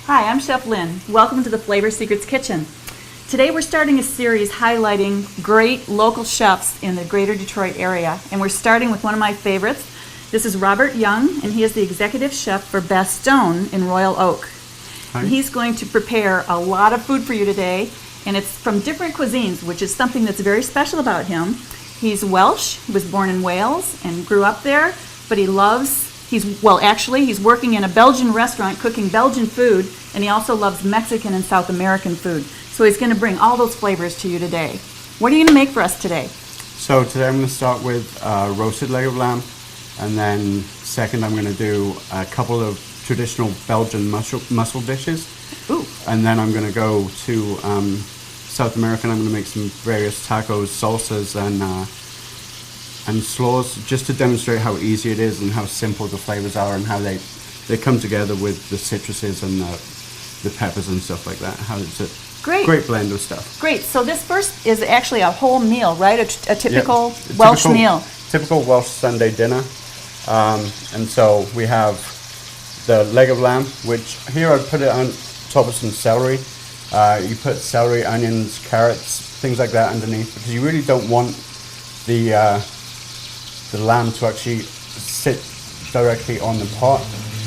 Hi, I'm Chef Lynn. Welcome to the Flavor Secrets Kitchen. Today we're starting a series highlighting great local chefs in the greater Detroit area, and we're starting with one of my favorites. This is Robert Young, and he is the executive chef for Bastone in Royal Oak. And he's going to prepare a lot of food for you today, and it's from different cuisines, which is something that's very special about him. He's Welsh, he was born in Wales and grew up there, but he's working in a Belgian restaurant cooking Belgian food, and he also loves Mexican and South American food. So he's going to bring all those flavors to you today. What are you going to make for us today? So today I'm going to start with roasted leg of lamb, and then second I'm going to do a couple of traditional Belgian mussel dishes. Ooh. And then I'm going to go to South American. I'm going to make some various tacos, salsas, and slaws, just to demonstrate how easy it is and how simple the flavors are and how they come together with the citruses and the peppers and stuff like that. How it's a great blend of stuff. Great. So this first is actually a whole meal, right? A typical Welsh meal. Typical Welsh Sunday dinner. And so we have the leg of lamb, which here I'd put it on top of some celery. You put celery, onions, carrots, things like that underneath, because you really don't want the lamb to actually sit directly on the pot.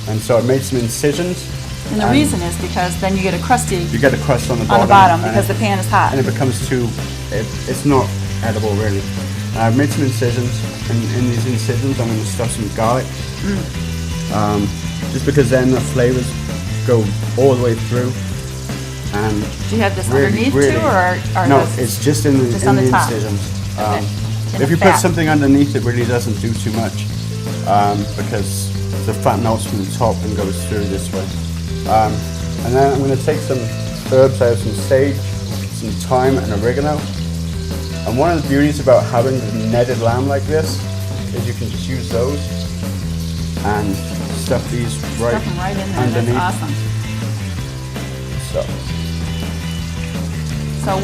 And so I made some incisions. And the reason is because then you get a crust on the bottom because the pan is hot. And it becomes it's not edible really. I've made some incisions, and in these incisions I'm going to stuff some garlic. Just because then the flavors go all the way through. And do you have this underneath too, or no? It's just in the incisions. Okay. If you put something underneath, it really doesn't do too much because the fat melts from the top and goes through this way. And then I'm going to take some herbs. I have some sage, some thyme, and oregano. And one of the beauties about having the netted lamb like this is you can just use those and stuff these right in there. Underneath. That's awesome. So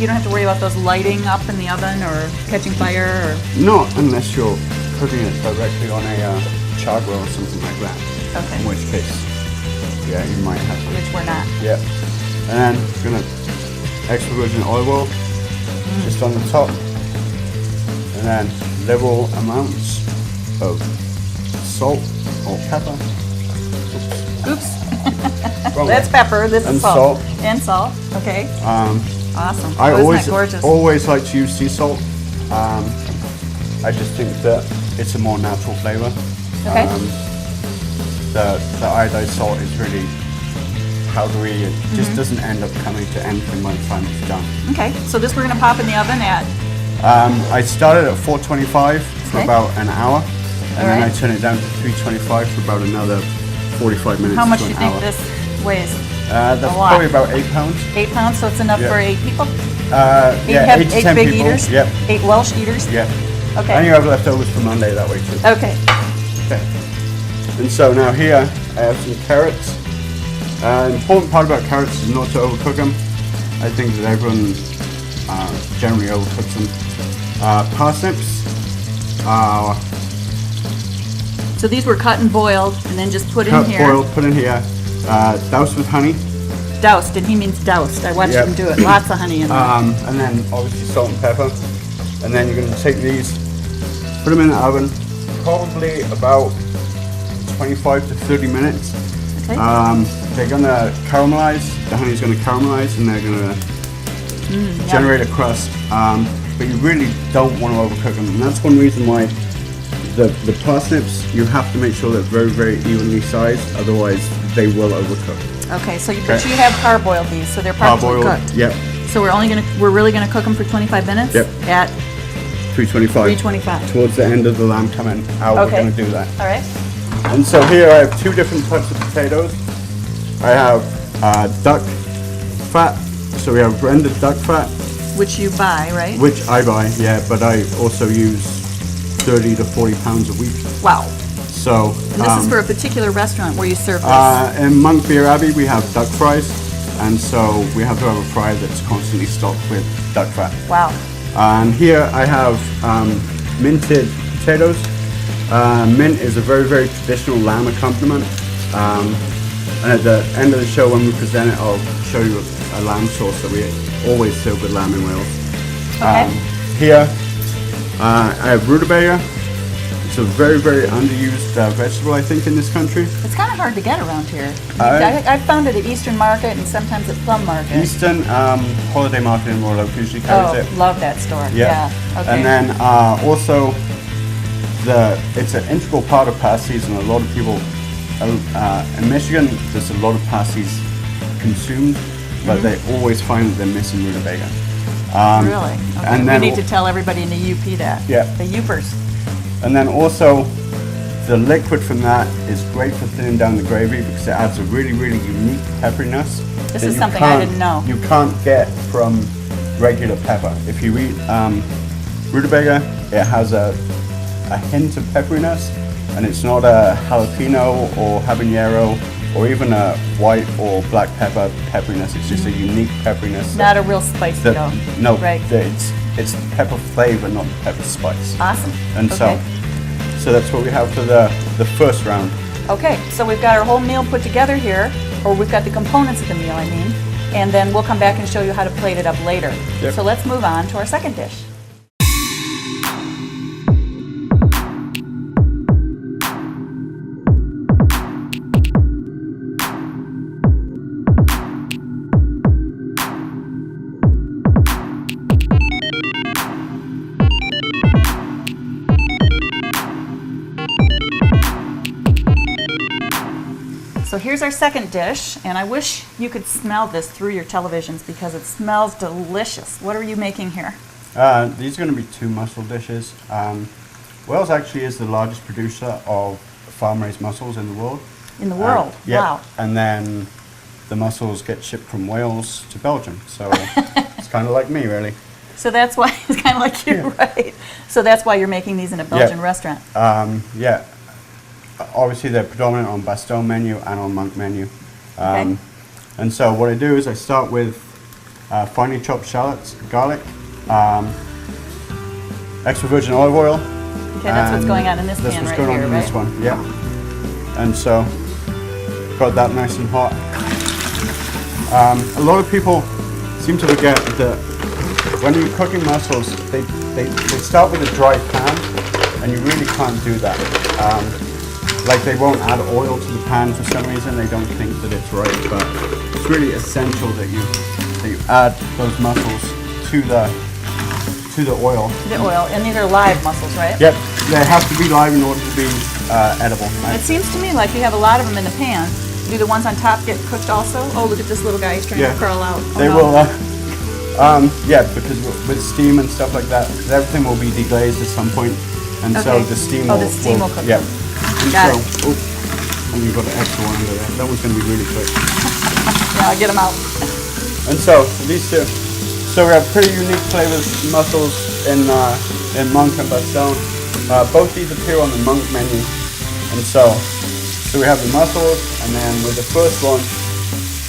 you don't have to worry about those lighting up in the oven or catching fire? Or? Not unless you're cooking it directly on a char grill or something like that. Okay. In which case, yeah, you might have to. Which we're not. Yeah. And then I'm going to extra virgin olive oil just on the top. And then liberal amounts of salt or pepper. Oops. That's pepper, this is salt. And salt, okay. Awesome. I gorgeous? always like to use sea salt. I just think that it's a more natural flavor. Okay. The iodized salt is really powdery. It just doesn't end up coming to anything by the time it's done. Okay, so this we're going to pop in the oven at? I started at 425 for about an hour, and then I turn it down to 325 for about another 45 minutes. How much do you think this weighs? That's probably about 8 pounds. 8 pounds, so it's enough for 8 people? Yeah, 8 to 10 big people. Eaters? Yep. 8 Welsh eaters? Yeah. Okay. And you have leftovers for Monday that way too. Okay. Okay. And so now here I have some carrots. The important part about carrots is not to overcook them. I think that everyone generally overcooks them. Parsnips. So these were cut and boiled and then just put in here. Cut, boiled, put in here. Doused with honey. Doused, and he means doused. I watched him do it. Lots of honey in there. And then obviously salt and pepper. And then you're going to take these, put them in the oven, probably about 25 to 30 minutes. Okay. They're going to caramelize. The honey's going to caramelize, and they're going to generate a crust. But you really don't want to overcook them, and that's one reason why the parsnips, you have to make sure they're very, very evenly sized, otherwise they will overcook. Okay, so but you have parboiled these, so they're partially cooked. Yep. So we're really gonna cook them for 25 minutes. Yep. At 325. 325. Towards the end of the lamb coming out, we're going to do that. All right. And so here I have 2 different types of potatoes. I have duck fat, so we have rendered duck fat. Which you buy, right? Which I buy, yeah, but I also use 30 to 40 pounds a week. Wow. So. And this is for a particular restaurant where you serve this. In Monk Beer Abbey we have duck fries, and so we have to have a fryer that's constantly stocked with duck fat. Wow. And here I have minted potatoes. Mint is a very, very traditional lamb accompaniment. And at the end of the show, when we present it, I'll show you a lamb sauce that we always serve with lamb in Wales. Okay. Here I have rutabaga. It's a very, very underused vegetable, I think, in this country. It's kind of hard to get around here. I've found it at Eastern Market and sometimes at Plum Market. Eastern Holiday Market in Royal Oak usually carries it. Love that store. Yeah. Okay. And then also, it's an integral part of pasties, and a lot of people in Michigan, there's a lot of pasties consumed, but they always find that they're missing rutabaga. Really? Okay. And then we need to tell everybody in the UP that. Yeah. The Upers. And then also, the liquid from that is great for thinning down the gravy because it adds a really, really unique pepperiness. This is something I didn't know. You can't get from regular pepper. If you eat rutabaga, it has a hint of pepperiness, and it's not a jalapeno or habanero or even a white or black pepper pepperiness. It's just a unique pepperiness. Not a real spicy though. No, right. It's pepper flavor, not pepper spice. Awesome. And so that's what we have for the first round. Okay, so we've got our whole meal put together here, or we've got the components of the meal, I mean, and then we'll come back and show you how to plate it up later. Yep. So let's move on to our second dish. So here's our second dish, and I wish you could smell this through your televisions because it smells delicious. What are you making here? These are going to be 2 mussel dishes. Wales actually is the largest producer of farm-raised mussels in the world. In the world? Yeah. Wow. And then the mussels get shipped from Wales to Belgium. So it's kind of like me, really. So that's why, it's kind of like you, right? So that's why you're making these in a Belgian restaurant? Yeah. Obviously, they're predominant on Bastone menu and on Monk menu. Okay. And so what I do is I start with finely chopped shallots, garlic, extra virgin olive oil. Okay, that's what's going on in this pan right here, That's what's going on in right? this one, yeah. And so, got that nice and hot. A lot of people seem to forget that when you're cooking mussels, they start with a dry pan, and you really can't do that. Like they won't add oil to the pan for some reason. They don't think that it's right, but it's really essential that you add those mussels to the oil. The oil, and these are live mussels, right? Yep, they have to be live in order to be edible. It seems to me like you have a lot of them in the pan. Do the ones on top get cooked also? Oh, look at this little guy, he's trying to crawl out. Oh, they will. Yeah, because with steam and stuff like that, because everything will be deglazed at some point, and so the steam will cook. Yeah. Got it. And you've got an extra one under there. That one's going to be really quick. Yeah, I'll get them out. And so these two. So we have pretty unique flavors, mussels in Monk and Bastone. Both these appear on the Monk menu. And so we have the mussels, and then with the first one,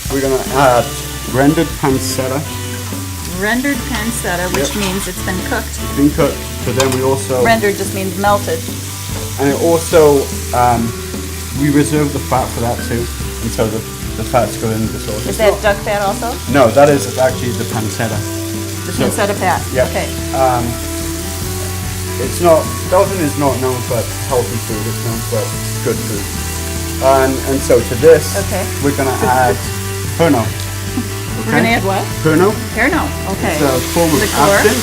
we're going to add rendered pancetta. Rendered pancetta, which means it's been cooked. It's been cooked, but then we also... Rendered just means melted. And it also, we reserve the fat for that too, and so the fats go into the sauce. Is that duck fat also? No, that is actually the pancetta. The pancetta fat. Yeah. Okay. It's not, Belgium is not known for healthy food, it's known for good food. And so to this, we're going to add Pernod. We're going to add what? Pernod. Pernod, okay. It's a form of absinthe.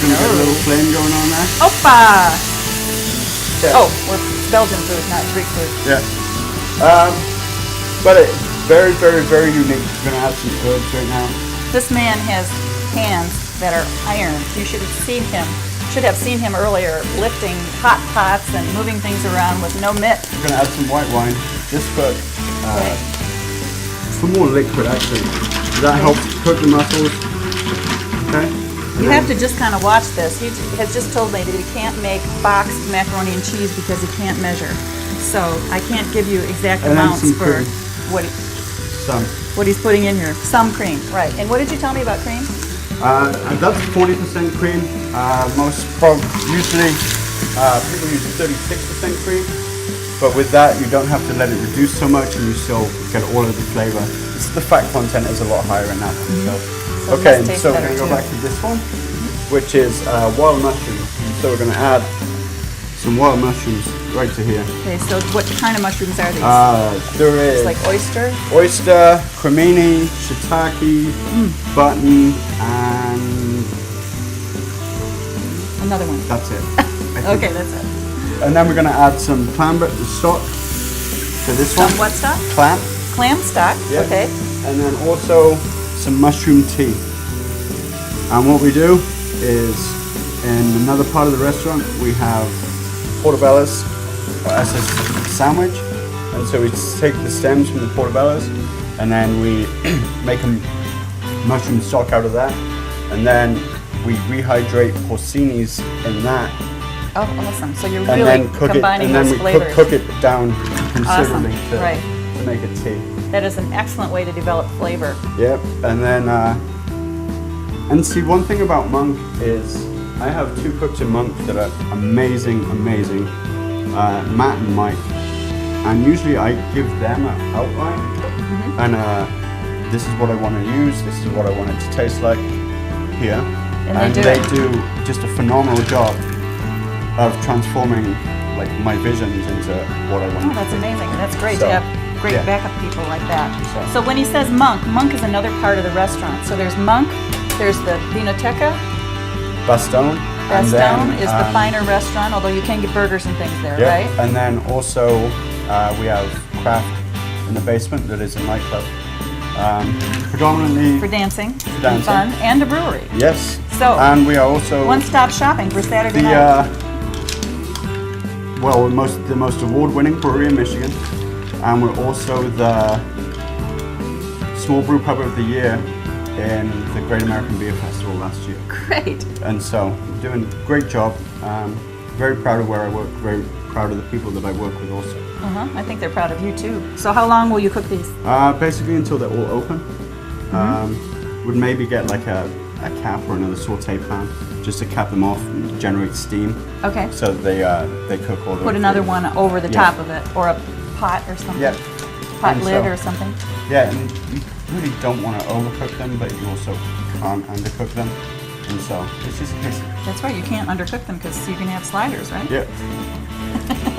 Going to get a little flame going on there. Oppa! Yeah. Oh, we're Belgian food, not Greek food. Yeah. But very, very, very unique. We're going to add some herbs right now. This man has hands that are iron. You should have seen him earlier lifting hot pots and moving things around with no mitt. We're going to add some white wine just for more liquid actually. That helps cook the mussels. Okay. You have to just kind of watch this. He has just told me that he can't make boxed macaroni and cheese because he can't measure. So I can't give you exact amounts for what he's putting in here. Some cream, right. And what did you tell me about cream? That's 40% cream. Usually people use 36% cream. But with that, you don't have to let it reduce so much and you still get all of the flavor. The fat content is a lot higher in that one. So okay, so we're going to go back to this one, which is wild mushrooms. So we're going to add some wild mushrooms right to here. Okay, so what kind of mushrooms are these? There is it's like oyster, cremini, shiitake, button, and another one. That's it. Okay, that's it. And then we're going to add some clam stock to this one. Some what stock? Clam stock. Yeah. Okay. And then also some mushroom tea. And what we do is, in another part of the restaurant, we have portobellos as a sandwich. And so we take the stems from the portobellos and then we make a mushroom stock out of that. And then we rehydrate porcinis in that. Oh, awesome. So you're And really then cook combining it, and those then we flavors. cook it down considerably Awesome. to Right. make a tea. That is an excellent way to develop flavor. Yep, and then, and see, one thing about Monk is I have two cooks in Monk that are amazing, Matt and Mike. And usually I give them an outline, and this is what I want to use, this is what I want it to taste like here. And they do just a phenomenal job of transforming like my visions into what I want. Oh, that's amazing. That's great So, to have great yeah. backup people like that. So when he says Monk is another part of the restaurant. So there's Monk, there's the Vinoteca. Bastone. Bastone is the finer restaurant, although you can get burgers and things there, Yeah, right? and then also we have Craft in the basement that is a nightclub. Predominantly For dancing, dancing. and fun, and a brewery. Yes. So and we are also one-stop shopping for Saturday night. We're the most award-winning brewery in Michigan, and we're also the Small Brew Pub of the Year in the Great American Beer Festival last year. Great. And so, doing a great job. Very proud of where I work. Very proud of the people that I work with also. I think they're proud of you too. So how long will you cook these? Basically until they're all open. Would maybe get like a cap or another saute pan just to cap them off and generate steam. Okay. So they cook all the way Put another through. one over the top of it, or a pot or something. Yeah. Pot And lid so- or something. Yeah, and you really don't want to overcook them, but you also can't undercook them. And so it's just a case of That's right. You can't undercook them because you can have sliders, right? yeah.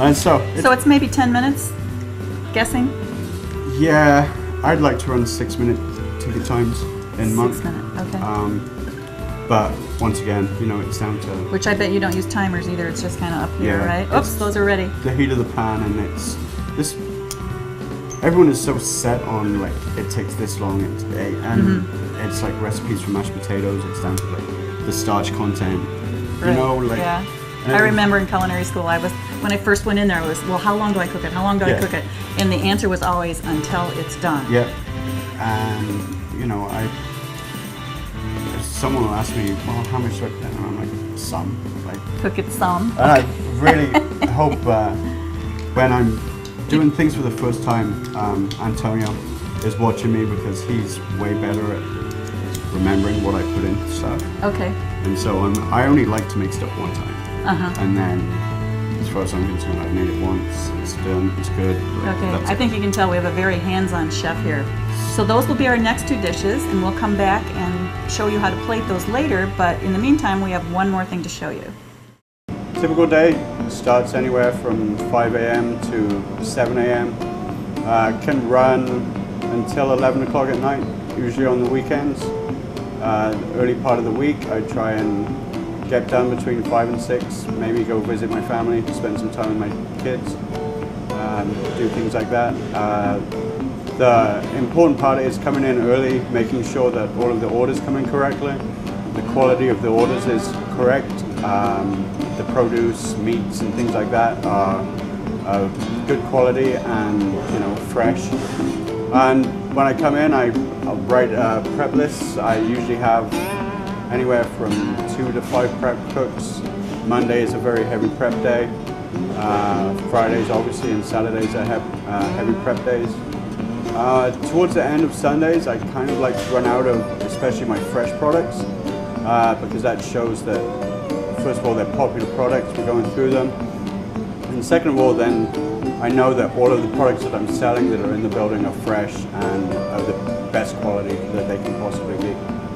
And so So it's maybe 10 minutes, guessing? yeah, I'd like to run 6-minute ticket times in Monk. 6 minutes, okay. But once again, it's down to Which I bet you don't use timers either. It's just kind of up here, Yeah, right? it's- Oops, those are ready. the heat of the pan, and it's this. Everyone is so set on like it takes this long, and it's like recipes for mashed potatoes. It's down to like the starch content, Right. and Yeah. I every- remember in culinary school, when I first went in there, I was, well, how long do I cook it? How long do I Yeah. cook it? And the answer was always until it's done. Yeah, and someone will ask me, well, how much do I put in? And I'm like, some. Like, Cook it some. and I really hope when I'm doing things for the first time, Antonio is watching me because he's way better at remembering what I put in stuff. Okay. And so I only like to make stuff one time. And then, as far as I'm concerned, I've made it once, it's done, it's good. Okay, That's I it. think you can tell we have a very hands-on chef here. So those will be our next two dishes, and we'll come back and show you how to plate those later, but in the meantime, we have one more thing to show you. Typical day starts anywhere from 5 a.m. to 7 a.m. Can run until 11 o'clock at night, usually on the weekends. Early part of the week, I try and get done between 5 and 6, maybe go visit my family, spend some time with my kids, do things like that. The important part is coming in early, making sure that all of the orders come in correctly. The quality of the orders is correct. The produce, meats, and things like that are of good quality and fresh. And when I come in, I'll write prep lists. I usually have anywhere from 2 to 5 prep cooks. Monday is a very heavy prep day. Fridays, obviously, and Saturdays are heavy prep days. Towards the end of Sundays, I kind of like to run out of, especially my fresh products, because that shows that, first of all, they're popular products, we're going through them. And second of all, then I know that all of the products that I'm selling that are in the building are fresh and of the best quality that they can possibly be.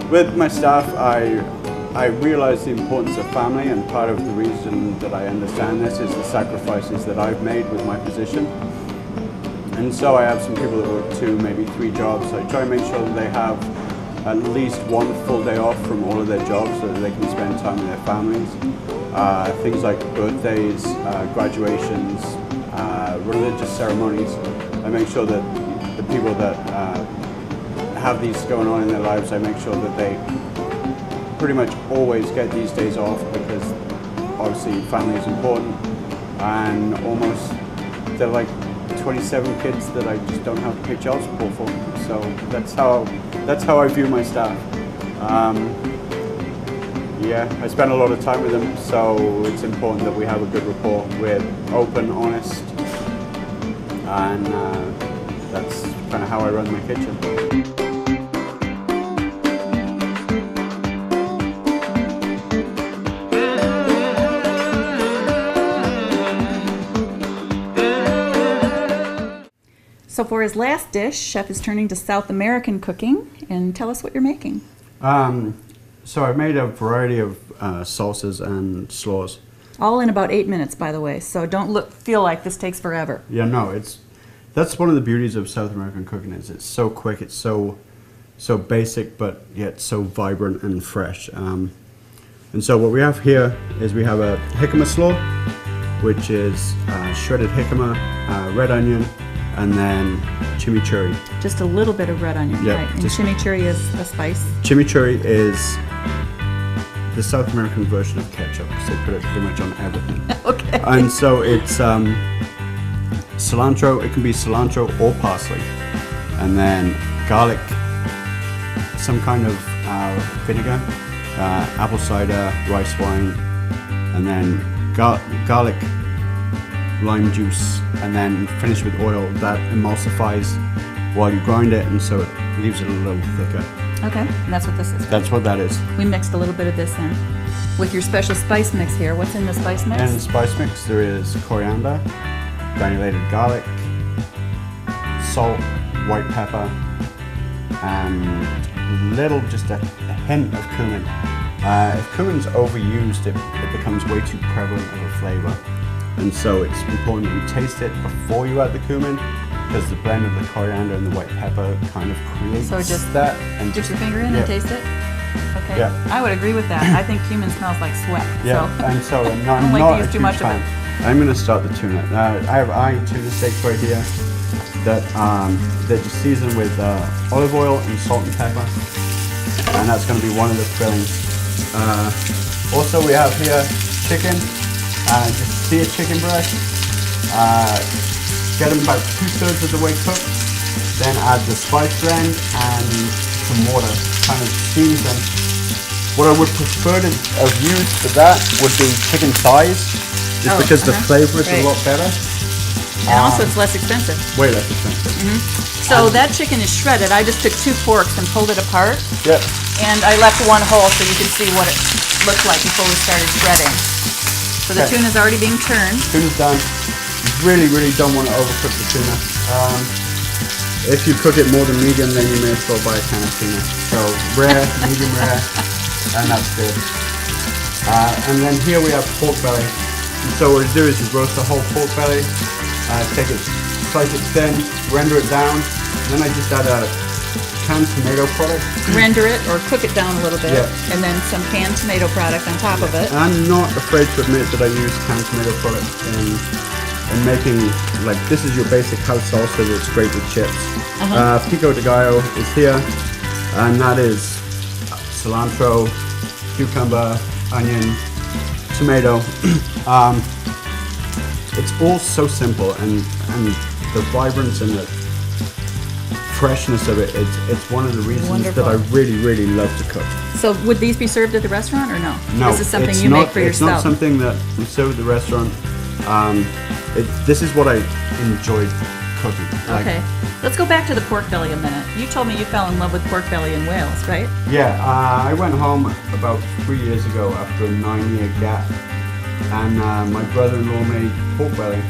With my staff, I realize the importance of family, and part of the reason that I understand this is the sacrifices that I've made with my position. And so I have some people that work 2, maybe 3 jobs. I try and make sure that they have at least 1 full day off from all of their jobs so that they can spend time with their families. Things like birthdays, graduations, religious ceremonies. I make sure that the people that have these going on in their lives, I make sure that they pretty much always get these days off, because obviously family is important, and almost they're like 27 kids that I just don't have to pay child support for. So that's how I view my staff. Yeah, I spend a lot of time with them, so it's important that we have a good rapport. We're open, honest, and that's kind of how I run my kitchen. So for his last dish, Chef is turning to South American cooking, and tell us what you're making. So I've made a variety of salsas and slaws. All in about 8 minutes, by the way, so don't feel like this takes forever. Yeah, no, that's one of the beauties of South American cooking, is it's so quick, it's so basic, but yet so vibrant and fresh. And so what we have here is we have a jicama slaw, which is shredded jicama, red onion, and then chimichurri. Just a little bit of red onion, yeah, right? And chimichurri is a spice? Chimichurri is the South American version of ketchup, because they put it pretty much on everything. Okay. And so it's cilantro, it can be cilantro or parsley, and then garlic, some kind of vinegar, apple cider, rice wine, and then garlic, lime juice, and then finish with oil. That emulsifies while you grind it, and so it leaves it a little thicker. Okay, and that's what this is. That's what that is. We mixed a little bit of this in. With your special spice mix here, what's in the spice mix? In the spice mix there is coriander, granulated garlic, salt, white pepper, and just a hint of cumin. If cumin's overused, it becomes way too prevalent of a flavor. And so it's important that you taste it before you add the cumin, because the blend of the coriander and the white pepper kind of creates that. And dip your finger in and taste it? Okay. Yeah. I would agree with that. I think cumin smells like sweat. Yeah, so. and so I'm I don't not like to use a too huge much fan. of it. I'm going to start the tuna. I have tuna steaks right here that they're just seasoned with olive oil and salt and pepper, and that's going to be one of the fillings. Also, we have here chicken. Just sear chicken breast. Get them about 2/3 of the way cooked. Then add the spice blend and some water. Kind of steam them. What I would prefer to have used for that would be chicken thighs, just because the flavor is a lot better. And also it's less expensive. Way less expensive. So that chicken is shredded. I just took 2 forks and pulled it apart. Yep. And I left one hole so you could see what it looked like before we started shredding. So the tuna's already being turned. Tuna's done. You really don't want to overcook the tuna. If you cook it more than medium, then you may as well buy a can of tuna. So rare, medium rare, and that's good. And then here we have pork belly. And so what you do is you roast the whole pork belly, take it, slice it thin, render it down, and then I just add a canned tomato product. Render it or cook it down a little bit, and then some canned tomato product on top of it. I'm not afraid to admit that I use canned tomato product in in making, like, this is your basic house salsa that's great with chips. Pico de gallo is here, and that is cilantro, cucumber, onion, tomato. It's all so simple, and the vibrance and the freshness of it, it's one of the reasons that I really love to cook. So would these be served at the restaurant or no? No, this is something it's you not, make for it's yourself. not something that we serve at the restaurant. This is what I enjoy cooking. Like, Okay, let's go back to the pork belly a minute. You told me you fell in love with pork belly in Wales, right? Yeah, I went home about 3 years ago after a 9-year gap, and my brother-in-law made pork belly.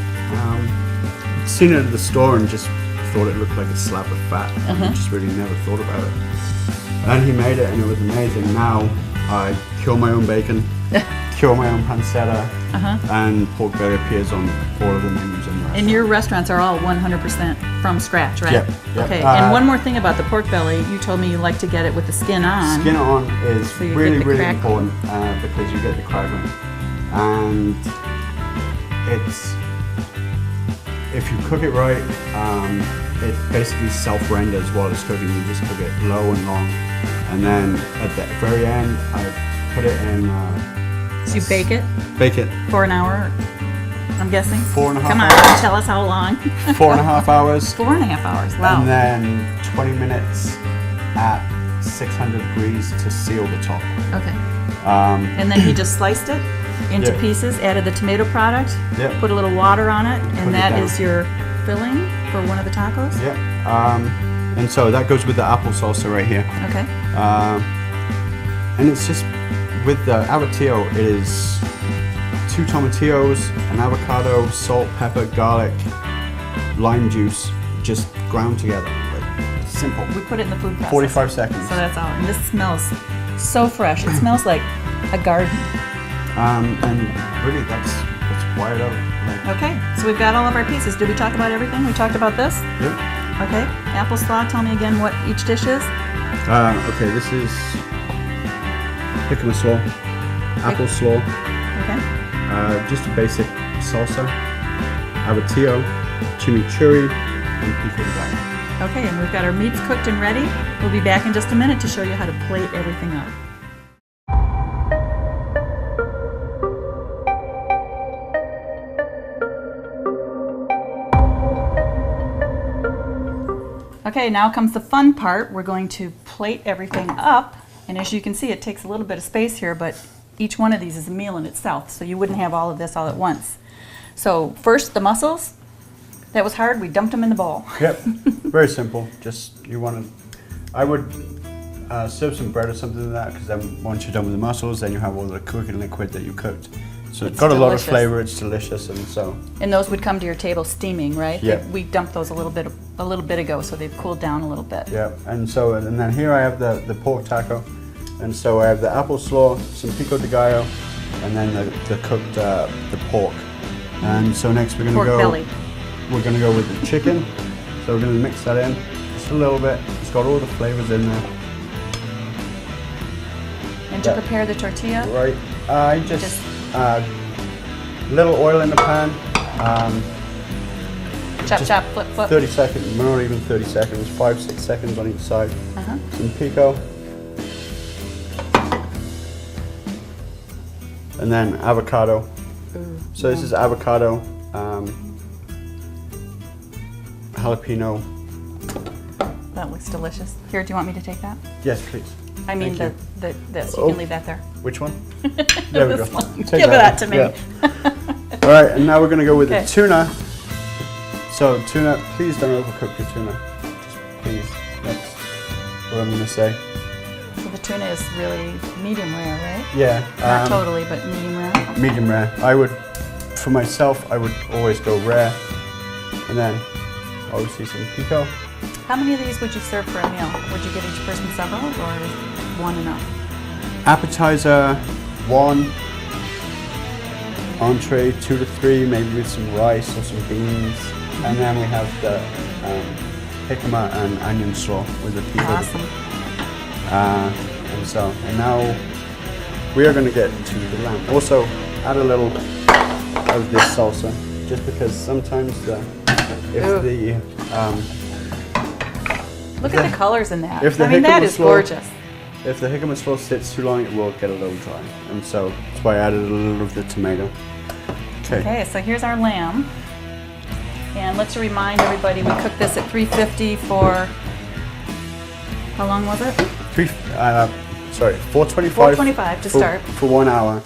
Seen it at the store and just thought it looked like a slab of fat. I just really never thought about it. And he made it, and it was amazing. Now I cure my own bacon, cure my own pancetta, and pork belly appears on all of the menus in the restaurant. And your restaurants are all 100% from scratch, right? Yep. Okay, and one more thing about the pork belly. You told me you like to get it with the skin on. Skin on is So you really, get the really crackle. important because you get the crackling. And it's, if you cook it right, it basically self-renders while it's cooking. You just cook it low and long. And then at the very end, I put it in... So you bake it Bake it for an hour, I'm guessing? 4.5 Come on, hours. tell us how long. 4.5 hours. 4.5 hours, wow. And then 20 minutes at 600 degrees to seal the top. Okay. And then he just sliced it into Yeah. pieces, added the tomato product, Yep. put a little water on it, Put and it that down. is your filling for one of the tacos? Yeah. And so that goes with the apple salsa right here. Okay. And it's just, with the abatillo, it is 2 tomatillos, an avocado, salt, pepper, garlic, lime juice, just ground together. Like, simple. We put it in the food processor. 45 seconds. So that's all. And this smells so fresh. It smells like a garden. And really, that's why I love it. Like, Okay, so we've got all of our pieces. Did we talk about everything? We talked about this? yep. Okay. Apple slaw, tell me again what each dish is. Okay, this is jicama slaw, apple slaw, Okay. just a basic salsa, abatillo, chimichurri, and pico de gallo. Okay, and we've got our meats cooked and ready. We'll be back in just a minute to show you how to plate everything up. Okay, now comes the fun part. We're going to plate everything up, and as you can see, it takes a little bit of space here, but each one of these is a meal in itself, so you wouldn't have all of this all at once. So first, the mussels. That was hard. We dumped them in the bowl. Yep, very simple. Just, you want to, I would serve some bread or something like that, because then once you're done with the mussels, then you have all the cooking liquid that you cooked. So it's got a lot of delicious. flavor, it's delicious, and so. And those would come to your table steaming, right? Yeah. We dumped those a little bit ago, so they've cooled down a little bit. Yeah, and so, and then here I have the pork taco, and so I have the apple slaw, some pico de gallo, and then the cooked the pork. And so next we're gonna Pork belly. We're gonna go with the chicken. So we're gonna mix that in just a little bit. It's got all the flavors in there. And to Yeah. prepare the tortilla, Right. I just little oil in the pan. chop, just chop, flip, flip. 30 seconds, not even 30 seconds, 5-6 seconds on each side. Some pico. And then avocado. So this is avocado, jalapeno. That looks delicious. Here, do you want me to take that? Yes, please. I mean, Thank this. You Oh. can leave that there. Which one? There we go. This one. Take Give that to one. me. Yeah. All right, and now we're gonna go with Okay. the tuna. So tuna, please don't overcook your tuna. Just please. That's what I'm gonna say. So the tuna is really medium rare, right? Yeah. Not totally, but medium rare. Medium rare. I would, for myself, I would always go rare, and then obviously some pico. How many of these would you serve for a meal? Would you give each person several, or is one enough? Appetizer, 1. Entree, 2 to 3, maybe with some rice or some beans. And then we have the jicama and onion slaw with the pico. Awesome. And now we are going to get to the lamb. Also, add a little of this salsa. just because sometimes if Ooh. the Look at the colors in that. if the I mean, that jicama is slaw- gorgeous. If the jicama slaw sits too long, it will get a little dry, and so that's why I added a little of the tomato. Okay, so here's our lamb. And let's remind everybody, we cooked this at 350 for, how long was it? 425. 425 to start. For 1 hour,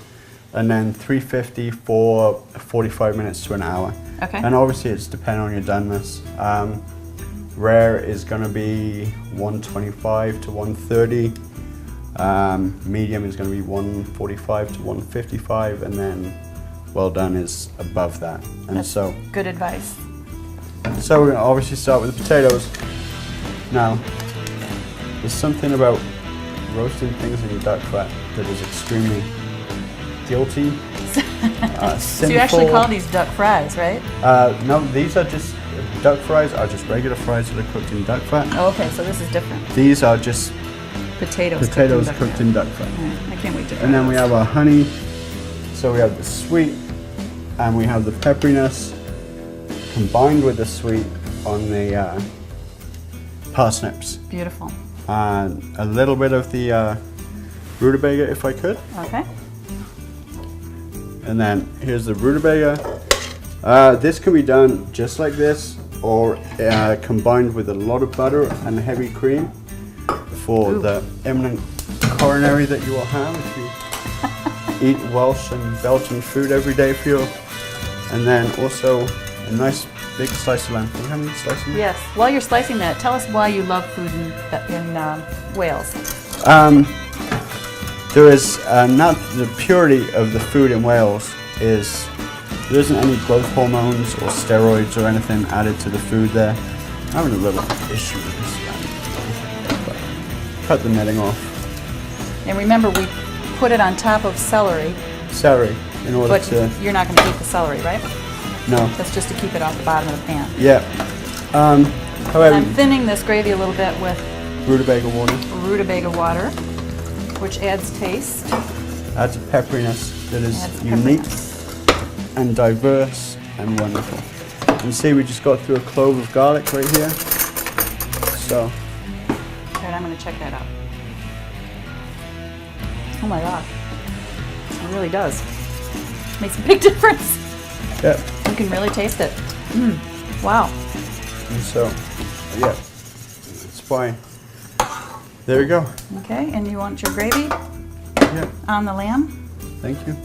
and then 350 for 45 minutes to an hour. Okay. And obviously it's depending on your doneness. Rare is going to be 125 to 130. Medium is going to be 145 to 155, and then well done is above that. And That's so good advice. So we're going to obviously start with the potatoes. Now, there's something about roasting things in duck fat that is extremely guilty, So sinful. you actually call these duck fries, right? No, these are just, duck fries are just regular fries that are cooked in duck fat. Oh, okay, so this is different. These are just Potatoes cooked in duck fat. All right, I can't wait to try And then we those. have our honey, so we have the sweet, and we have the pepperiness combined with the sweet on the parsnips. Beautiful. And a little bit of the rutabaga if I could. Okay. And then here's the rutabaga. This can be done just like this, or combined with a lot of butter and heavy cream for the imminent coronary that you will have if you eat Welsh and Belgian food every day for you. And then also a nice big slice of lamb. Do you have any slice of lamb? Yes. While you're slicing that, tell us why you love food in Wales. There is not the purity of the food in Wales is there isn't any growth hormones or steroids or anything added to the food there. I'm having a little issue with this lamb, but cut the netting off. And remember, we put it on top of celery, Celery in order but to you're not going to eat the celery, right? no. That's just to keep it off the bottom of the pan. Yeah. However, I'm thinning this gravy a little bit with rutabaga water rutabaga water, which adds taste. adds a pepperiness that is Adds unique pepperiness. and diverse and wonderful. You can see we just got through a clove of garlic right here. So All right, I'm going to check that out. Oh my God. It really does. Makes a big difference. yeah. You can really taste it. Wow. And so yeah. That's why. There we go. Okay, and you want your gravy Yeah. on the lamb? Thank you.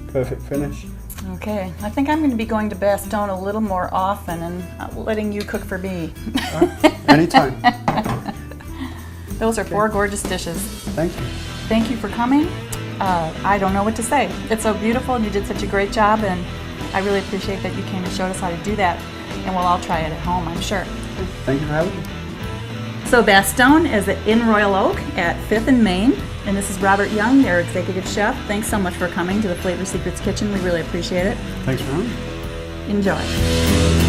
Perfect finish. Okay, I think I'm going to be going to Bastone a little more often and letting you cook for me. Anytime. Those are 4 gorgeous dishes. Thank you. Thank you for coming. I don't know what to say. It's so beautiful and you did such a great job, and I really appreciate that you came and showed us how to do that, and we'll all try it at home, I'm sure. Thank you for having me. So Bastone is in Royal Oak at 5th and Main, and this is Robert Young, their executive chef. Thanks so much for coming to the Flavor Secrets Kitchen. We really appreciate it. Thanks for having me. Enjoy.